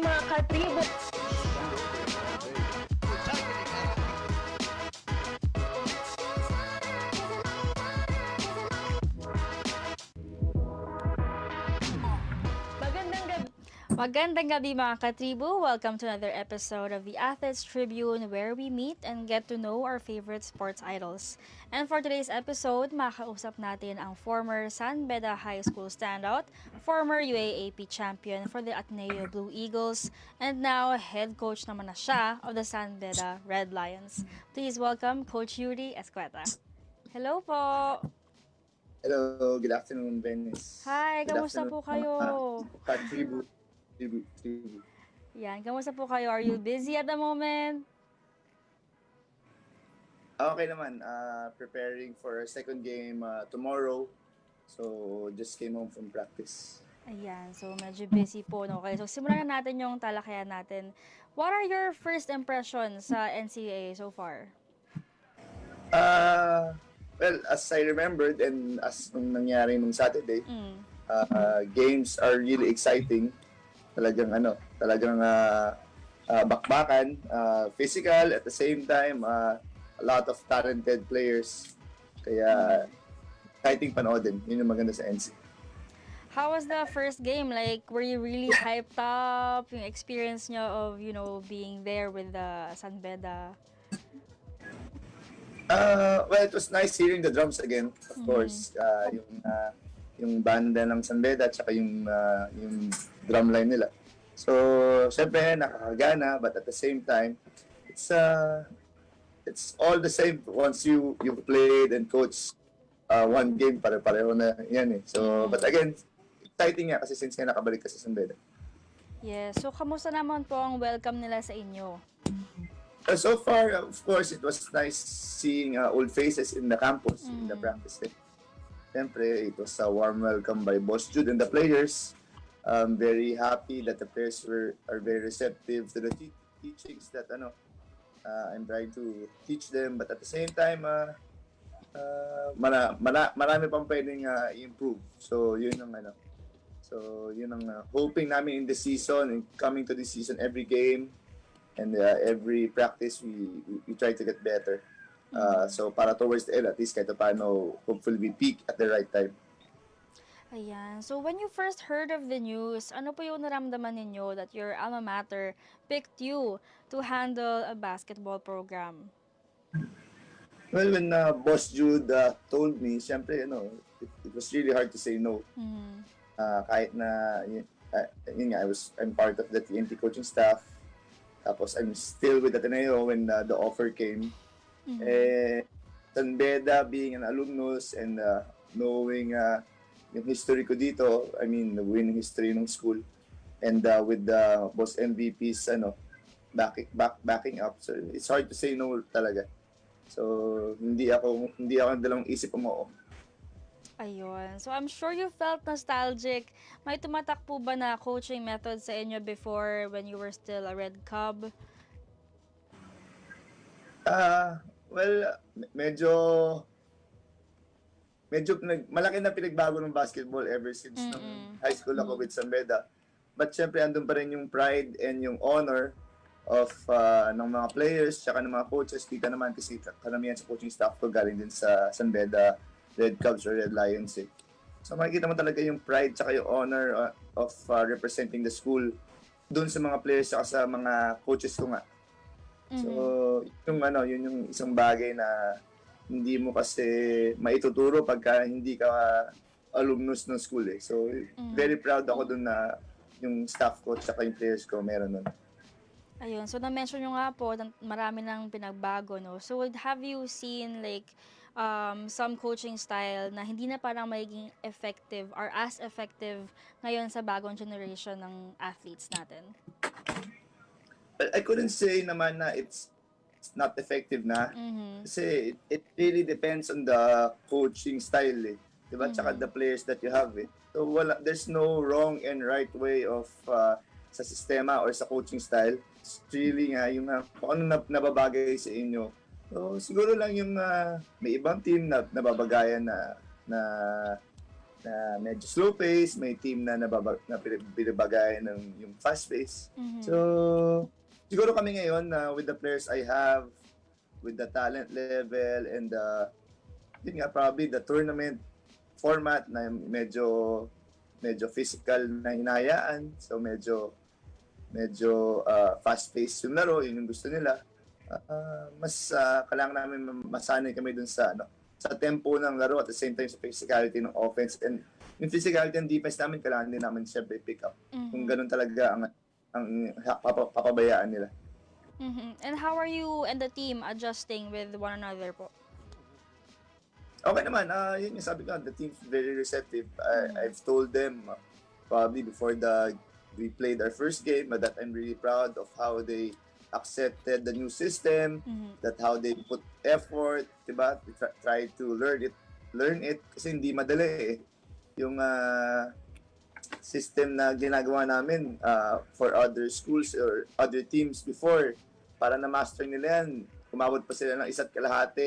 mga katribo. Magandang gabi mga katribo. Welcome to another episode of the Athletes Tribune where we meet and get to know our favorite sports idols. And for today's episode, makausap natin ang former San Beda High School standout, former UAAP champion for the Ateneo Blue Eagles, and now head coach naman na siya of the San Beda Red Lions. Please welcome Coach Yuri Escueta. Hello po! Hello, good afternoon, Venice. Hi, kamusta po kayo? Tribu. Yan, kamusta po kayo? Are you busy at the moment? Okay naman, preparing for our second game tomorrow. So, just came home from practice. Ayan, so medyo busy po. No? Okay, so simulan na natin yung talakayan natin. What are your first impressions sa NCAA so far? Well, as I remembered and as nung nangyari nung Saturday, games are really exciting. Talagang bakbakan, physical, at the same time, a lot of talented players. Kaya, exciting panoodin. Yun yung maganda sa NC. How was the first game? Like, were you really hyped up? Yung experience nyo of, being there with the San Beda? Well, it was nice hearing the drums again, of course. Yung banda ng San Beda at saka yung drumline nila. So, syempre nakakagana, but at the same time, it's all the same once you played and coached one game, pare-pareho na yan eh. So, but again, exciting nga kasi since nga nakabalik ka sa San Beda. Yes. So, kamusta naman po ang welcome nila sa inyo? So far, of course, it was nice seeing old faces in the campus, in the practice day. Siyempre, it was a warm welcome by Boss Jude and the players. I'm very happy that the players are very receptive to the teachings that I'm trying to teach them. But at the same time, marami pang pwedeng i-improve. So, yun ang hoping namin in the season, and coming to this season, every game and every practice, we try to get better. So para towards the end, at least kahit paano, hopefully we peak at the right time. Ayan. So when you first heard of the news, ano po yung naramdaman ninyo that your alma mater picked you to handle a basketball program? Well, when Boss Jude told me, siyempre, it was really hard to say no. Kahit na, yun nga, I'm part of the TNT coaching staff. Tapos I'm still with Ateneo when the offer came. San Beda, being an alumnus and knowing yung history ko dito, I mean, the winning history ng school, and with the boss MVP's backing up, so it's hard to say no talaga. So hindi ako dalawang isip mo. Ayun. So I'm sure you felt nostalgic. May tumatak po ba na coaching method sa inyo before when you were still a Red Cub? Well, medyo malaki na pinagbago ng basketball ever since nung high school ako with San Beda. But syempre, andun pa rin yung pride and yung honor of ng mga players tsaka ng mga coaches. Kita naman kasi karamihan sa coaching staff ko galing din sa San Beda Red Cubs or Red Lions eh. So makikita mo talaga yung pride tsaka yung honor of representing the school dun sa mga players tsaka sa mga coaches ko nga. So, yun yung isang bagay na hindi mo kasi maituturo pagka hindi ka alumnus ng school eh. So, very proud ako dun na yung staff ko at yung players ko meron nun. Ayun. So, na-mention nyo nga po, marami nang pinagbago, no? So, have you seen like some coaching style na hindi na parang magiging effective or as effective ngayon sa bagong generation ng athletes natin? I couldn't say naman na it's not effective na. Kasi it really depends on the coaching style eh. Diba? Tsaka the players that you have eh. So there's no wrong and right way of sa sistema or sa coaching style. It's really nga yung kung ano nababagay sa inyo. So siguro lang yung may ibang team na nababagayan na na medyo slow pace, may team na binibagayan ng yung fast pace. So, siguro kami ngayon with the players I have, with the talent level and yun nga, probably the tournament format na medyo physical na hinahayaan. So medyo fast-paced yung laro, yun yung gusto nila. Mas kailangan namin masanay kami dun sa sa tempo ng laro at the same time sa physicality ng offense. And yung physicality ng defense namin, kailangan din namin siyempre pick up. Kung ganun talaga ang papabayaan nila. And how are you and the team adjusting with one another po? Okay naman, yun yung sabi ko, the team's very receptive. I've told them probably before we played our first game that I'm really proud of how they accepted the new system, that how they put effort, diba? Try to learn it kasi hindi madali eh. Yung system na ginagawa namin for other schools or other teams before, para na-master nila yan, umabot pa sila ng 1.5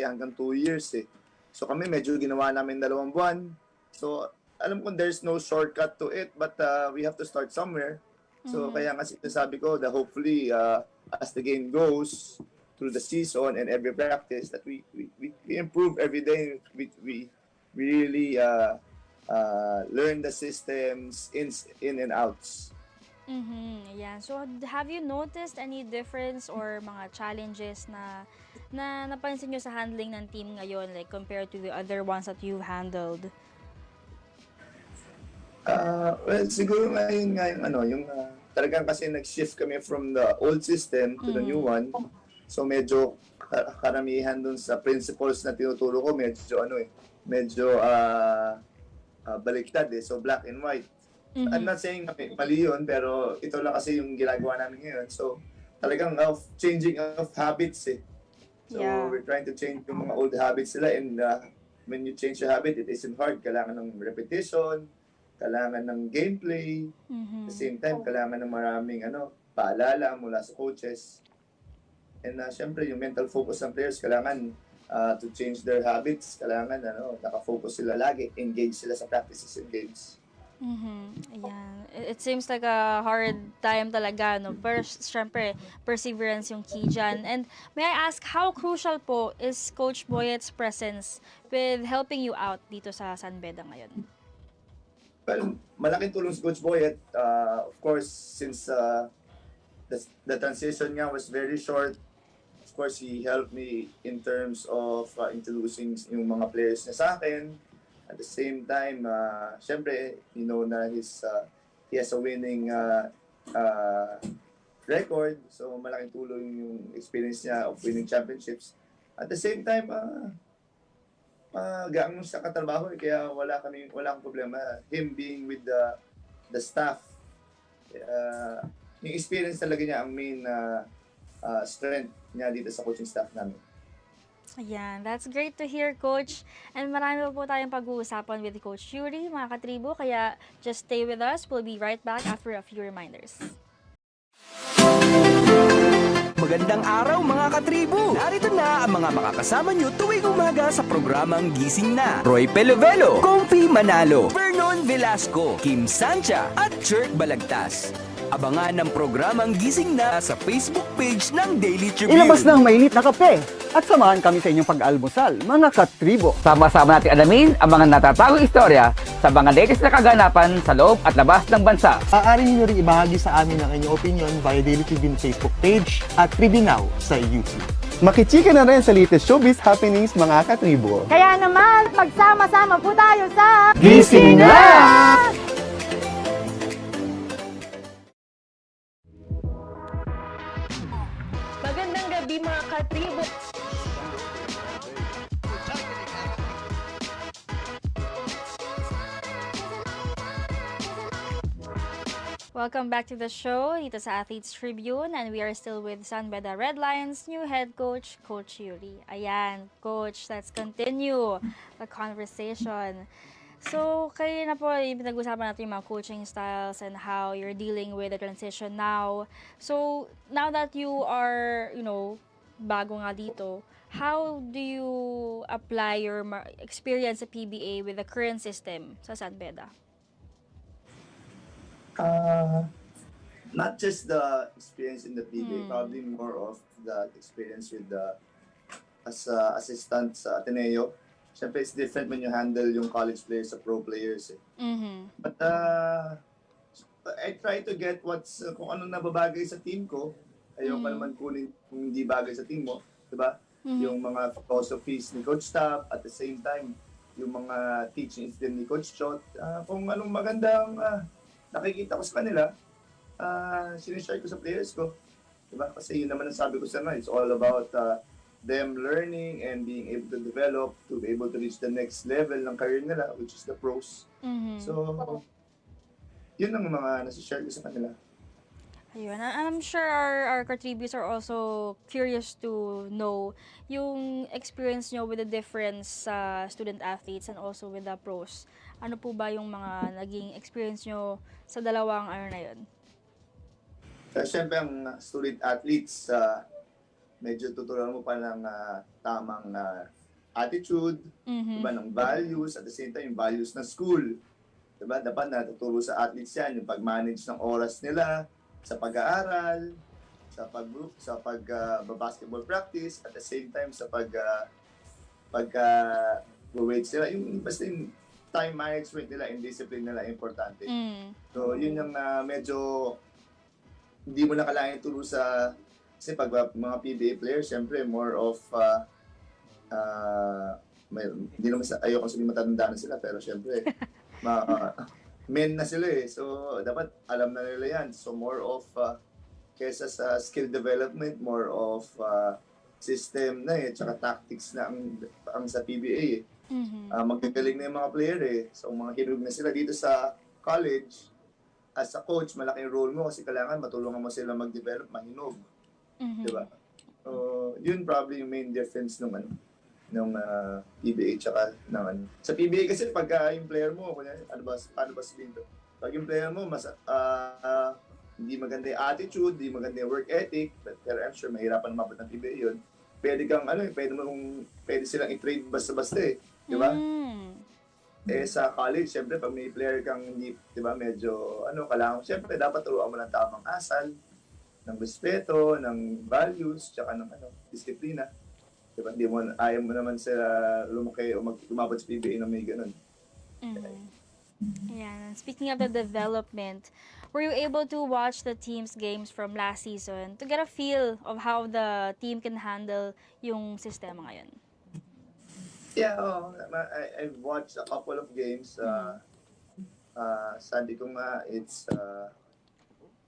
hanggang 2 years eh. So kami medyo ginawa namin 2 buwan. So alam ko there's no shortcut to it, but we have to start somewhere. So kaya kasi sabi ko that hopefully as the game goes through the season and every practice that we improve every day. We really learn the systems in and outs. Yeah. So have you noticed any difference or mga challenges na napansin nyo sa handling ng team ngayon, like compared to the other ones that you've handled? Well, siguro ngayon yung talagang kasi nag-shift kami from the old system to the new one. So medyo karamihan dun sa principles na tinuturo ko, medyo baliktad eh. So black and white. I'm not saying mali yun, pero ito lang kasi yung ginagawa namin ngayon. So talagang changing of habits eh. So we're trying to change yung mga old habits nila, and when you change your habit, it isn't hard. Kailangan ng repetition, kailangan ng gameplay, at the same time, kailangan ng maraming paalala mula sa coaches. And syempre, yung mental focus ng players, kailangan to change their habits, kailangan nakafocus sila lagi, engage sila sa practices and games. Ayan. It seems like a hard time talaga, no? Pero syempre, perseverance yung key dyan. And may I ask, how crucial po is Coach Boyet's presence with helping you out dito sa San Beda ngayon? Well, malaking tulong si Coach Boyet. Of course, since the transition nga was very short, of course, he helped me in terms of introducing yung mga players niya sa akin. At the same time, syempre, na he has a winning record. So, malaking tulong yung experience niya of winning championships. At the same time, gaang sa katrabaho kaya wala akong problema. Him being with the staff, yung experience talaga niya ang main strength niya dito sa coaching staff namin. Ayan, that's great to hear, Coach. And marami po tayong pag-uusapan with Coach Yuri, mga katribo, kaya just stay with us. We'll be right back after a few reminders. Magandang araw mga katribo! Narito na ang mga makakasama nyo tuwing umaga sa programang Gising Na. Roy Pelovelo, Comfy Manalo, Vernon Velasco, Kim Sancha at Jerk Balagtas. Abangan ang programang Gising Na sa Facebook page ng Daily Tribune. Ilabas na ang mainit na kape at samahan kami sa inyong pag-almusal, mga katribo. Sama-sama natin alamin ang mga natatagong istorya sa mga latest na kaganapan sa loob at labas ng bansa. Maaari niyo rin ibahagi sa amin ang inyong opinion via Daily Tribune Facebook page at Tribune Now sa YouTube. Makichika na rin sa latest showbiz happenings, mga katribo. Kaya naman, magsama-sama po tayo sa Gising Na! Magandang gabi mga katribo. Welcome back to the show dito sa Athletes Tribune, and we are still with San Beda Red Lions new head coach, Coach Yuri. Ayan, Coach, let's continue the conversation. So, kayo na po, yung pinag-usapan natin yung mga coaching styles and how you're dealing with the transition now. So, now that you are, bago nga dito, how do you apply your experience sa PBA with the current system sa San Beda? Not just the experience in the PBA, probably more of the experience with the as assistant sa Ateneo. Siyempre, it's different when you handle yung college players sa pro players. But I try to get kung ano nababagay sa team ko. Ayoko naman kunin kung hindi bagay sa team mo. Diba? Yung mga philosophies ni Coach Tab, at the same time, yung mga teachings din ni Coach Chot. Kung anong magandang nakikita ko sa kanila, sinishare ko sa players ko. Diba? Kasi yun naman ang sabi ko sa mga, it's all about them learning and being able to develop to be able to reach the next level ng career nila, which is the pros. So, yun ang mga nasi-share ko sa kanila. Ayun. I'm sure our contributors are also curious to know yung experience nyo with the difference sa student athletes and also with the pros. Ano po ba yung mga naging experience nyo sa dalawang na yun? Siyempre, ang student athletes, medyo tuturuan mo pa ng tamang attitude, diba, ng values, at the same time, yung values ng school. Diba? Dapat natuturo sa athletes yan, yung pag-manage ng oras nila, sa pag-aaral, sa basketball practice, at the same time, sa pag-weights nila. Yung basta yung time management nila and discipline nila importante. So, yun yung medyo hindi mo na kailangan ituro sa kasi pag mga PBA players, syempre more of hindi naman ayoko sabihin matanda na sila, pero syempre men na sila eh. So dapat alam na nila yan. So more of kesa sa skill development, more of system na tsaka tactics na ang sa PBA eh. Magagaling na yung mga player eh. So mga hinug na sila dito sa college. As a coach, malaking role mo kasi kailangan matulungan mo sila mag-develop, mahinog. Diba? So, yun probably yung main difference nung PBA tsaka ng Sa PBA kasi pag yung player mo, paano ba sabihin to? Pag yung player mo, hindi maganda yung attitude, hindi maganda yung work ethic, pero I'm sure mahirapan mapot ng PBA yun. Pwede silang i-trade basta-basta eh. Diba? Sa college, syempre, pag may player kang hindi, diba, medyo, kailangan, syempre, dapat turuan mo ng tamang asal, ng respeto, ng values, tsaka ng, disiplina. Diba, ayaw mo naman sila lumaki o umabot sa PBA na may ganun. Ayan. Speaking of the development, were you able to watch the team's games from last season to get a feel of how the team can handle yung sistema ngayon? Yeah, I've watched a couple of games. Sabi ko nga, it's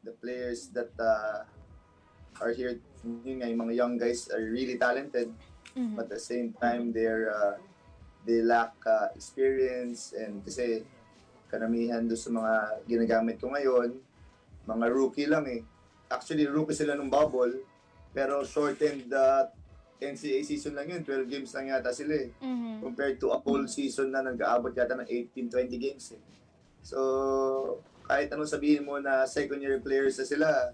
the players that are here, yung mga young guys are really talented, but at the same time, they lack experience, and kasi karamihan doon sa mga ginagamit ko ngayon, mga rookie lang eh. Actually, rookie sila nung bubble, pero shortened NCAA season lang yun, 12 games lang yata sila eh. Compared to a whole season na nag-aabot yata ng 18-20 games eh. So, kahit anong sabihin mo na second year players na sila,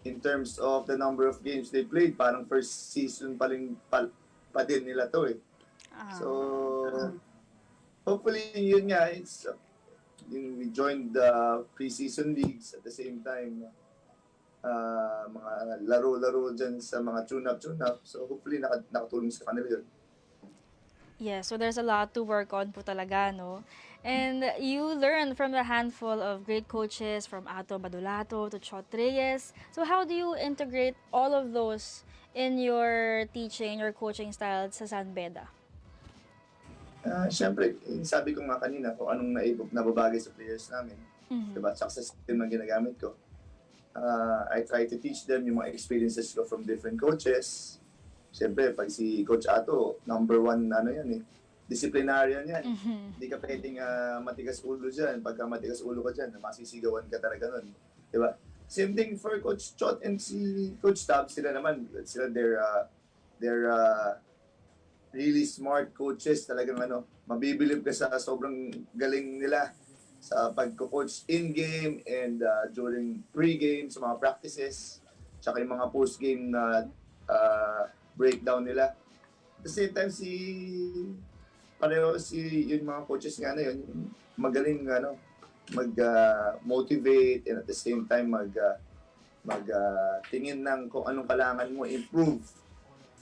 in terms of the number of games they played, parang first season pa din nila to eh. So, hopefully yun nga, we joined the preseason leagues at the same time. Mga laro-laro dyan sa mga tune-up. So hopefully nakatulong sa kanila yun. Yeah, so there's a lot to work on po talaga, no? And you learn from the handful of great coaches from Ato Badulato to Chot Reyes. So how do you integrate all of those in your teaching, your coaching style sa San Beda? Siyempre, sabi ko nga kanina kung anong nababagay sa players namin. Diba? Tsaka sa system na ginagamit ko. I try to teach them yung mga experiences ko from different coaches. Siyempre, pag si Coach Ato, number one yan eh. Disciplinarian yan. Hindi ka pwedeng matigas ulo dyan. Pagka matigas ulo ka dyan, masisigawan ka talaga nun. Diba? Same thing for Coach Chot and si Coach Tab. Sila they're really smart coaches. Talagang mabibilib ka sa sobrang galing nila sa pagko-coach in-game and during pre-game, sa mga practices, tsaka yung mga post-game na breakdown nila. the same time, pareho yung mga coaches nga na yun, magaling mag-motivate and at the same time tingin ng kung anong kailangan mo improve.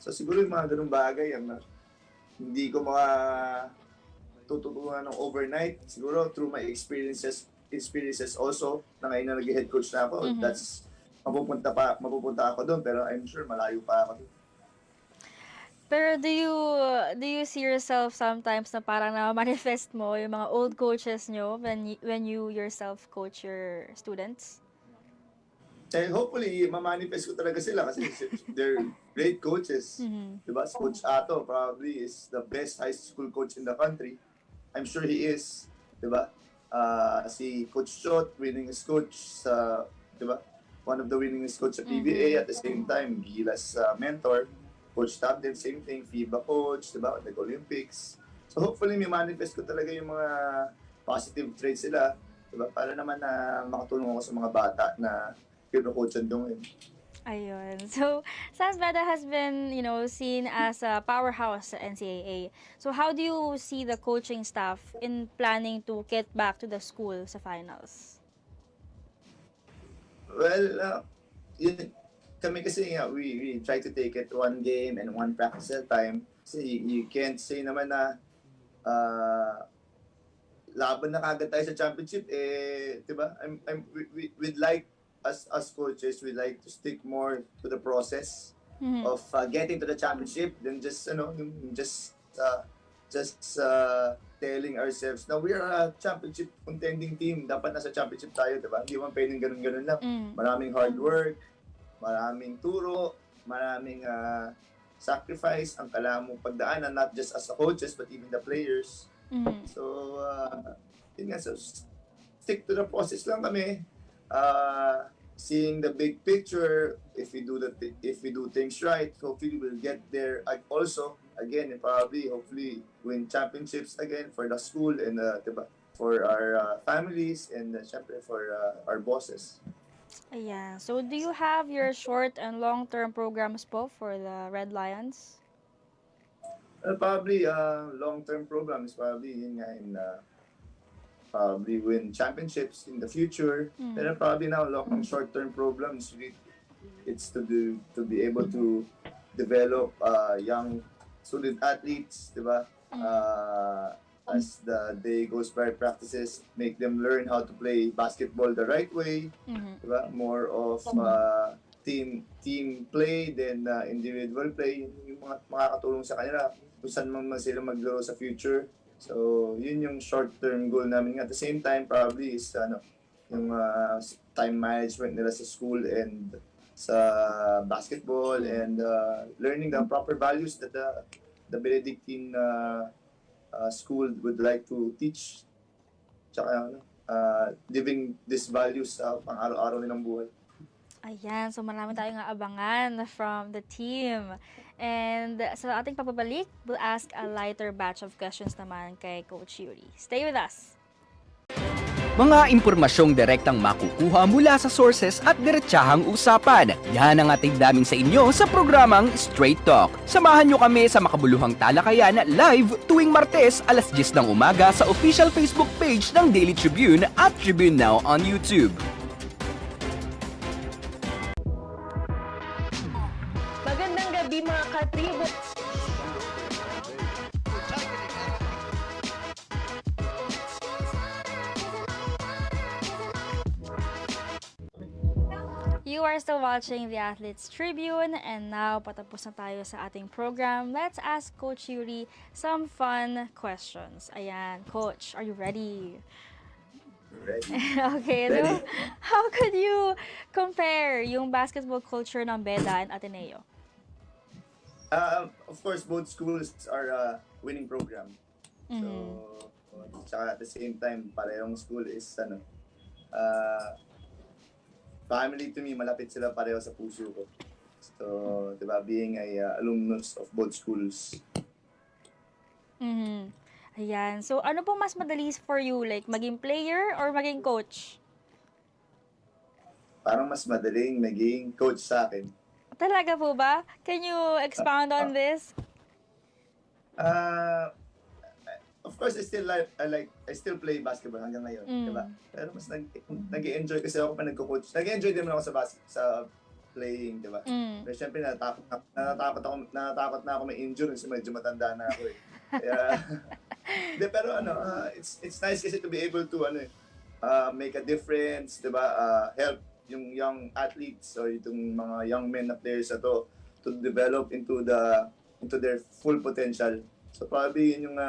So siguro yung mga ganung bagay ang hindi ko tututunan ng overnight. Siguro through my experiences also na ngayon na nag-head coach na ako, that's mapupunta ako doon, pero I'm sure malayo pa ako doon. Pero do you see yourself sometimes na parang na-manifest mo yung mga old coaches nyo when you yourself coach your students? And hopefully, ma-manifest ko talaga sila kasi they're great coaches. Diba? Coach Ato probably is the best high school coach in the country. I'm sure he is. Diba? Si Coach Chot, winningest coach sa, diba? One of the winningest coach sa PBA. At the same time, Gilas mentor. Coach Tabden, same thing. FIBA coach, diba? Nag-Olympics. So hopefully, may manifest ko talaga yung mga positive traits sila. Diba? Para naman na makatulong ako sa mga bata na kino-coachan doon. Ayun. So, San Beda has been, seen as a powerhouse sa NCAA. So, how do you see the coaching staff in planning to get back to the school sa finals? Well, kami kasi we try to take it one game and one practice at a time. Kasi you can't say naman na laban na kagad tayo sa championship, diba? We'd like, as coaches, we like to stick more to the process of getting to the championship than just telling ourselves na we are a championship contending team. Dapat nasa championship tayo, diba? Hindi man pwedeng ganun-ganun lang. Maraming hard work, maraming turo, maraming sacrifice ang kailangan mong pagdaanan, not just as a coaches but even the players. So, yun nga, so stick to the process lang kami. Seeing the big picture, if we do things right, hopefully we'll get there. Also, again, hopefully win championships again for the school and diba, for our families and syempre for our bosses. Ayan. So, do you have your short and long-term programs po for the Red Lions? Probably long-term programs, probably yun nga in probably win championships in the future. Pero probably now long short-term programs, it's to be able to develop young student athletes, diba? As the day goes by, practices make them learn how to play basketball the right way, diba? More of team play than individual play. Yung mga makakatulong sa kanila kung saan man sila maglaro sa future. So, yun yung short-term goal namin. At the same time, probably is yung time management nila sa school and sa basketball and learning the proper values that the Benedictine school would like to teach. Tsaka living these values sa pang-araw-araw nilang buhay. Ayan, so marami tayong aabangan from the team. And sa ating papabalik, we'll ask a lighter batch of questions naman kay Coach Yuri. Stay with us! Mga impormasyong direktang makukuha mula sa sources at diretsahang usapan. Yan ang ating damin sa inyo sa programang Straight Talk. Samahan nyo kami sa makabuluhang talakayan live tuwing Martes alas 10 ng umaga sa official Facebook page ng Daily Tribune at Tribune Now on YouTube. Magandang gabi mga katribo. You are still watching the Athletes Tribune, and now patapos na tayo sa ating program. Let's ask Coach Yuri some fun questions. Ayan, Coach, are you ready? Ready? Okay, Ready. so how could you compare yung basketball culture ng Beda and Ateneo? Of course, both schools are a winning program. So, tsaka at the same time, parehong school is family to me, malapit sila pareho sa puso ko. So, diba, being a alumnus of both schools. Ayan. So, ano po mas madali for you? Like, maging player or maging coach? Parang mas madaling maging coach sa akin. Talaga po ba? Can you expound on this? Ah, of course, I still play basketball hanggang ngayon, di ba? Pero mas nag-enjoy kasi ako pa nagko-coach. Nag-enjoy din naman ako sa playing, di ba? Pero syempre natatakot na ako may injury kasi medyo matanda na ako eh. Kaya, pero it's nice kasi to be able to make a difference, di ba? Help yung young athletes or itong mga young men na players na to develop into their full potential. So probably yun yung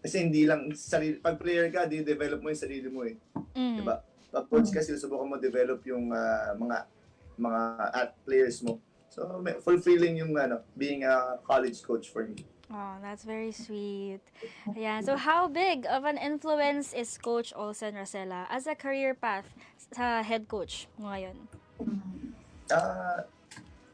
kasi hindi lang pag player ka, di-develop mo yung sarili mo eh. Diba? Pag coach kasi subukan mo develop yung mga players mo. So fulfilling yung being a college coach for me. Oh, that's very sweet. Ayan. So, how big of an influence is Coach Olsen Rosella as a career path sa head coach mo ngayon?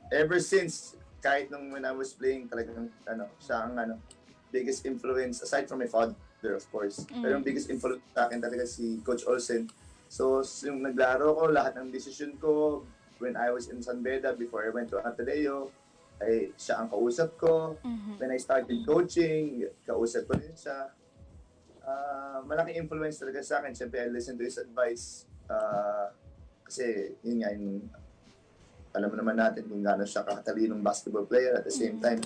Ever since, kahit nung when I was playing, talagang siya ang biggest influence, aside from my father, of course. Pero yung biggest influence sa akin talaga si Coach Olsen. So, yung naglaro ko, lahat ng decision ko, when I was in San Beda, before I went to Ateneo, ay siya ang kausap ko. When I started coaching, kausap ko rin siya. Malaking influence talaga sa akin. Siyempre, I listen to his advice. Kasi, yun nga, alam mo naman natin kung gaano siya kakatalinong basketball player. At the same time,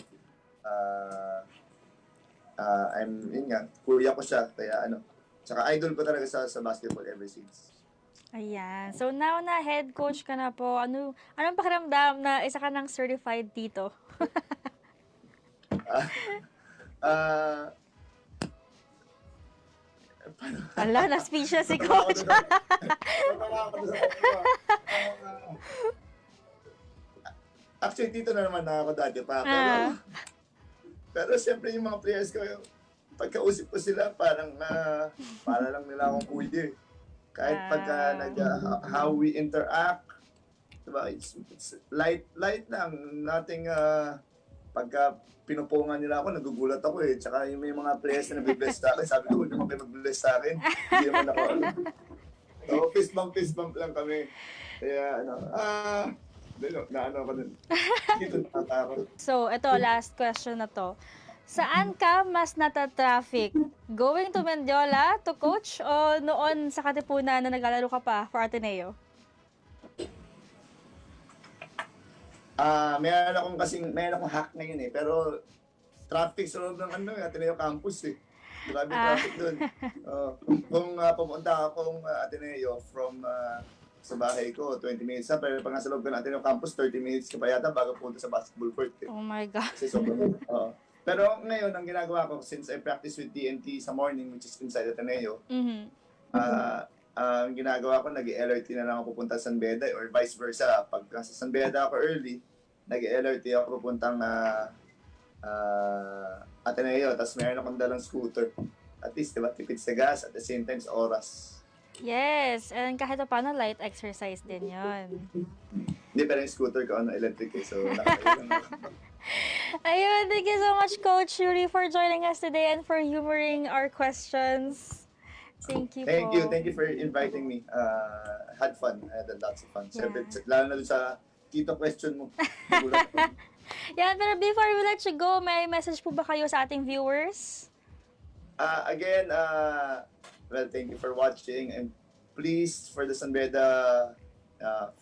yun nga, kuya ko siya. Kaya tsaka idol ko talaga sa basketball ever since. Ayan. So, now na head coach ka na po, anong pakiramdam na isa ka ng certified tito? Ala, na-speechless si coach. Actually, tito na naman ako dati pa. Pero siyempre yung mga players ko, pagkausip ko sila, para lang nila akong kuya eh. Kahit pagka how we interact, diba, it's light lang, nothing, pagka pinupungan nila ako, nagugulat ako eh. Tsaka yung may mga players na nabibless sa akin, sabi ko, huwag naman kayo mag-bless sa akin. Hindi naman ako, so, fist bump lang kami. Kaya, ako dun. Dito natatakot. So, ito, last question na to. Saan ka mas nata-traffic? Going to Mendiola to coach o noon sa Katipunan na naglalaro ka pa for Ateneo? Meron akong hack ngayon eh, pero traffic sa loob ng Ateneo campus eh. Grabe traffic doon. Kung pumunta akong Ateneo from sa bahay ko, 20 minutes na, pero pag nasa loob ko ng Ateneo campus, 30 minutes ka pa yata bago punta sa basketball court eh. Oh my God. Kasi sobrang, pero ngayon, ang ginagawa ko, since I practice with TNT sa morning, which is inside Ateneo, ang ginagawa ko, nag-LRT na lang ako pupunta sa San Beda or vice versa. Pag sa San Beda ako early, nag-LRT ako pupuntang Ateneo, tapos meron akong dalang scooter. At least, diba, tipid sa gas, at the same time, sa oras. Yes, and kahit paano light exercise din yon. Hindi, pero yung scooter ko, electric eh, so nakakailan ako. Ayun, thank you so much, Coach Yuri, for joining us today and for humoring our questions. Thank you Thank po. you for inviting me. Had fun. I had lots of fun. Yeah. Siyempre, lalo na doon sa tito question mo. Yan, pero before we let you go, may message po ba kayo sa ating viewers? Again, well, thank you for watching. And please, for the San Beda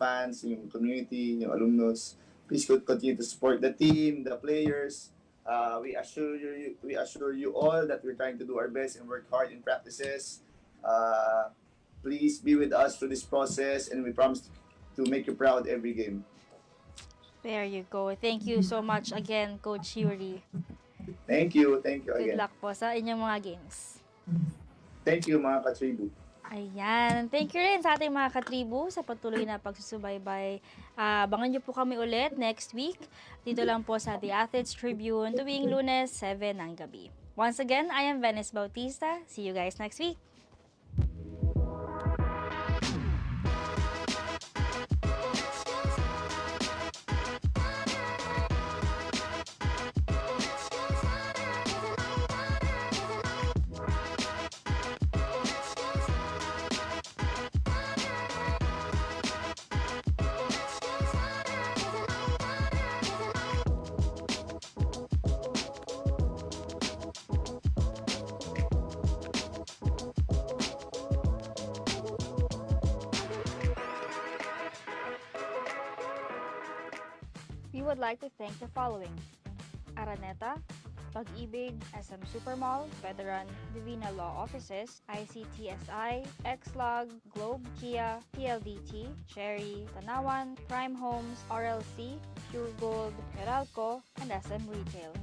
fans, yung community, yung alumnus, please continue to support the team, the players. We assure you all that we're trying to do our best and work hard in practices. Please be with us through this process, and we promise to make you proud every game. There you go. Thank you so much again, Coach Yuri. Thank you again. Good luck po sa inyong mga games. Thank you, mga katribu. Ayan. Thank you rin sa ating mga katribu sa patuloy na pagsusubaybay. Abangan niyo po kami ulit next week. Dito lang po sa The Athletes Tribune tuwing Lunes, 7 ng gabi. Once again, I am Venice Bautista. See you guys next week. would like to thank the following: Araneta, Pag-ibig, SM Supermall, Veteran, Divina Law Offices, ICTSI, Xlog, Globe, Kia, PLDT, Cherry, Tanawan, Prime Homes, RLC, Pure Gold, Meralco, and SM Retail.